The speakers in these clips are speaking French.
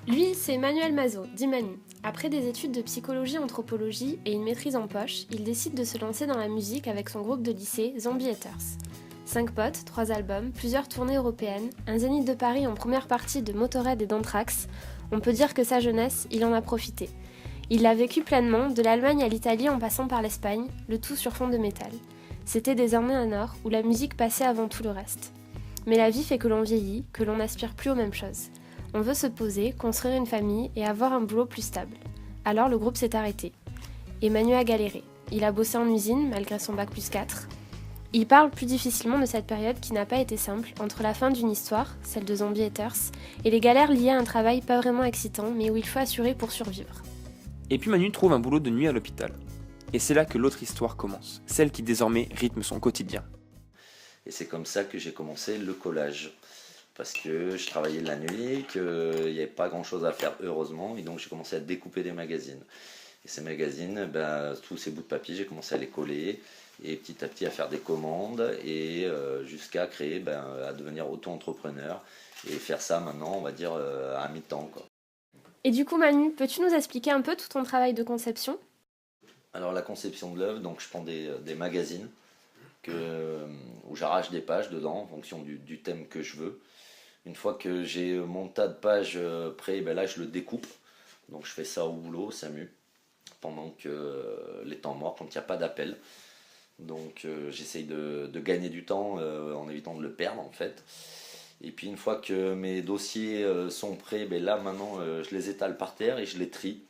Lui, c'est Manuel Mazo, dit Manu. Après des études de psychologie-anthropologie et une maîtrise en poche, il décide de se lancer dans la musique avec son groupe de lycée Zombie Haters. 5 potes, 3 albums, plusieurs tournées européennes, un zénith de Paris en première partie de Motörhead et d'Anthrax, on peut dire que sa jeunesse, il en a profité. Il l'a vécu pleinement, de l'Allemagne à l'Italie en passant par l'Espagne, le tout sur fond de métal. C'était désormais un or où la musique passait avant tout le reste. Mais la vie fait que l'on vieillit, que l'on n'aspire plus aux mêmes choses. On veut se poser, construire une famille et avoir un boulot plus stable. Alors le groupe s'est arrêté. Et Manu a galéré. Il a bossé en usine, malgré son bac plus 4. Il parle plus difficilement de cette période qui n'a pas été simple, entre la fin d'une histoire, celle de Zombie Haters, et les galères liées à un travail pas vraiment excitant, mais où il faut assurer pour survivre. Et puis Manu trouve un boulot de nuit à l'hôpital. Et c'est là que l'autre histoire commence, celle qui désormais rythme son quotidien. Et c'est comme ça que j'ai commencé le collage. Parce que je travaillais la nuit, qu'il n'y avait pas grand chose à faire heureusement, et donc j'ai commencé à découper des magazines. Et ces magazines, tous ces bouts de papier, j'ai commencé à les coller, et petit à petit à faire des commandes, et jusqu'à créer, à devenir auto-entrepreneur, et faire ça maintenant, on va dire, à mi-temps, quoi. Et du coup Manu, peux-tu nous expliquer un peu tout ton travail de conception ? Alors la conception de l'œuvre, donc je prends des magazines, où j'arrache des pages dedans, en fonction du thème que je veux. Une fois que j'ai mon tas de pages prêt, là je le découpe. Donc je fais ça au boulot, au SAMU, pendant que les temps morts, quand il n'y a pas d'appel. Donc j'essaye de gagner du temps en évitant de le perdre en fait. Et puis une fois que mes dossiers sont prêts, là maintenant je les étale par terre et je les trie.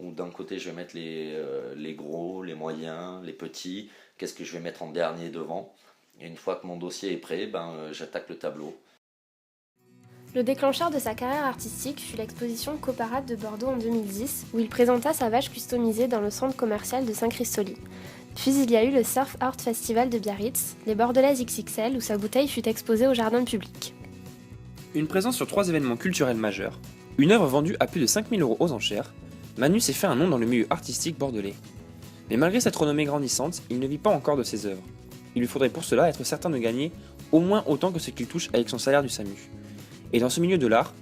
Où d'un côté je vais mettre les gros, les moyens, les petits. Qu'est-ce que je vais mettre en dernier devant. Et une fois que mon dossier est prêt, j'attaque le tableau. Le déclencheur de sa carrière artistique fut l'exposition Coparade de Bordeaux en 2010, où il présenta sa vache customisée dans le centre commercial de Saint-Christoly. Puis il y a eu le Surf Art Festival de Biarritz, les Bordelaises XXL, où sa bouteille fut exposée au jardin public. Une présence sur 3 événements culturels majeurs, une œuvre vendue à plus de 5 000 € aux enchères, Manu s'est fait un nom dans le milieu artistique bordelais. Mais malgré cette renommée grandissante, il ne vit pas encore de ses œuvres. Il lui faudrait pour cela être certain de gagner au moins autant que ce qu'il touche avec son salaire du SAMU. Et dans ce milieu de l'art,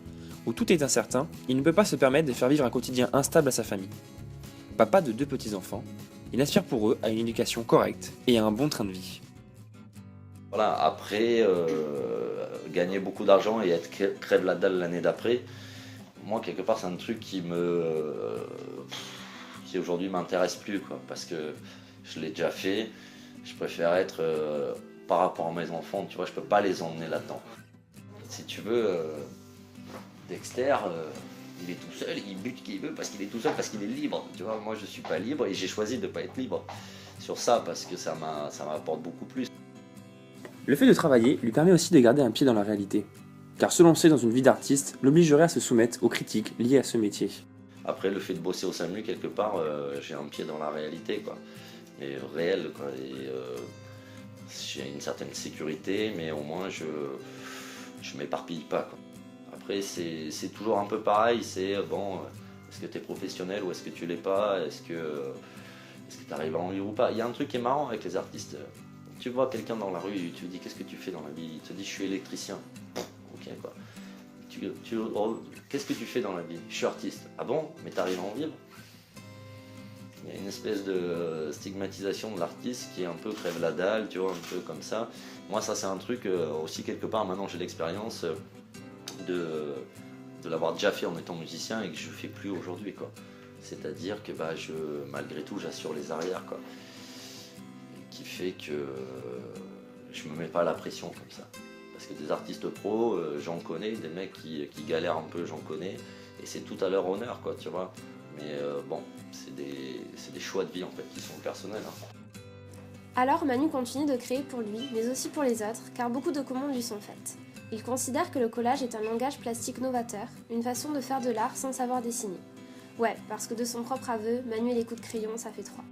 où tout est incertain, il ne peut pas se permettre de faire vivre un quotidien instable à sa famille. Papa de 2 petits-enfants, il aspire pour eux à une éducation correcte et à un bon train de vie. Voilà, après, gagner beaucoup d'argent et être crève la dalle l'année d'après, moi quelque part c'est un truc qui aujourd'hui m'intéresse plus, quoi, parce que je l'ai déjà fait. Je préfère être par rapport à mes enfants, tu vois, je peux pas les emmener là-dedans. Si tu veux, Dexter, il est tout seul, il bute qui il veut parce qu'il est tout seul, parce qu'il est libre. Tu vois, moi je suis pas libre et j'ai choisi de pas être libre sur ça parce que ça m'apporte beaucoup plus. Le fait de travailler lui permet aussi de garder un pied dans la réalité, car se lancer dans une vie d'artiste l'obligerait à se soumettre aux critiques liées à ce métier. Après, le fait de bosser au SAMU, quelque part, j'ai un pied dans la réalité, quoi. Et réel, quoi. Et j'ai une certaine sécurité, mais au moins je m'éparpille pas, quoi. Après, c'est toujours un peu pareil, c'est est-ce que tu es professionnel ou est-ce que tu l'es pas, est-ce que tu arrives à en vivre ou pas. Il y a un truc qui est marrant avec les artistes. Tu vois quelqu'un dans la rue, tu lui dis qu'est-ce que tu fais dans la vie, il te dit je suis électricien. Ok, quoi. Qu'est-ce que tu fais dans la vie? Je suis artiste. Ah bon? Mais t'arrives à en vivre? Il y a une espèce de stigmatisation de l'artiste qui est un peu crève la dalle, tu vois, un peu comme ça. Moi, ça c'est un truc aussi quelque part, maintenant j'ai l'expérience de l'avoir déjà fait en étant musicien et que je fais plus aujourd'hui, quoi. C'est-à-dire que malgré tout j'assure les arrières, quoi. Qui fait que je me mets pas la pression comme ça. Parce que des artistes pros, j'en connais, des mecs qui galèrent un peu, j'en connais, et c'est tout à leur honneur, quoi, tu vois. Mais c'est des choix de vie en fait qui sont personnels, hein. Alors Manu continue de créer pour lui, mais aussi pour les autres, car beaucoup de commandes lui sont faites. Il considère que le collage est un langage plastique novateur, une façon de faire de l'art sans savoir dessiner. Ouais, parce que de son propre aveu, Manu et les coups de crayon, ça fait 3.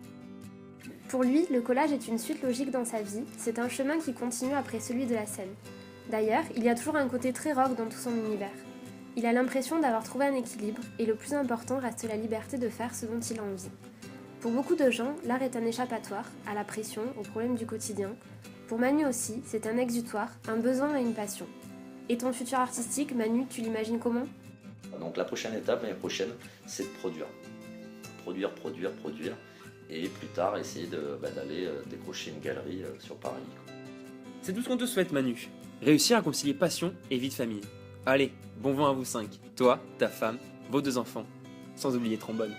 Pour lui, le collage est une suite logique dans sa vie, c'est un chemin qui continue après celui de la scène. D'ailleurs, il y a toujours un côté très rock dans tout son univers. Il a l'impression d'avoir trouvé un équilibre, et le plus important reste la liberté de faire ce dont il a envie. Pour beaucoup de gens, l'art est un échappatoire, à la pression, aux problèmes du quotidien. Pour Manu aussi, c'est un exutoire, un besoin et une passion. Et ton futur artistique, Manu, tu l'imagines comment ? Donc la prochaine étape, l'année prochaine, c'est de produire. Produire. Et plus tard, essayer d'aller décrocher une galerie sur Paris. C'est tout ce qu'on te souhaite, Manu. Réussir à concilier passion et vie de famille. Allez, bon vent à vous 5. Toi, ta femme, vos 2 enfants. Sans oublier Trombone.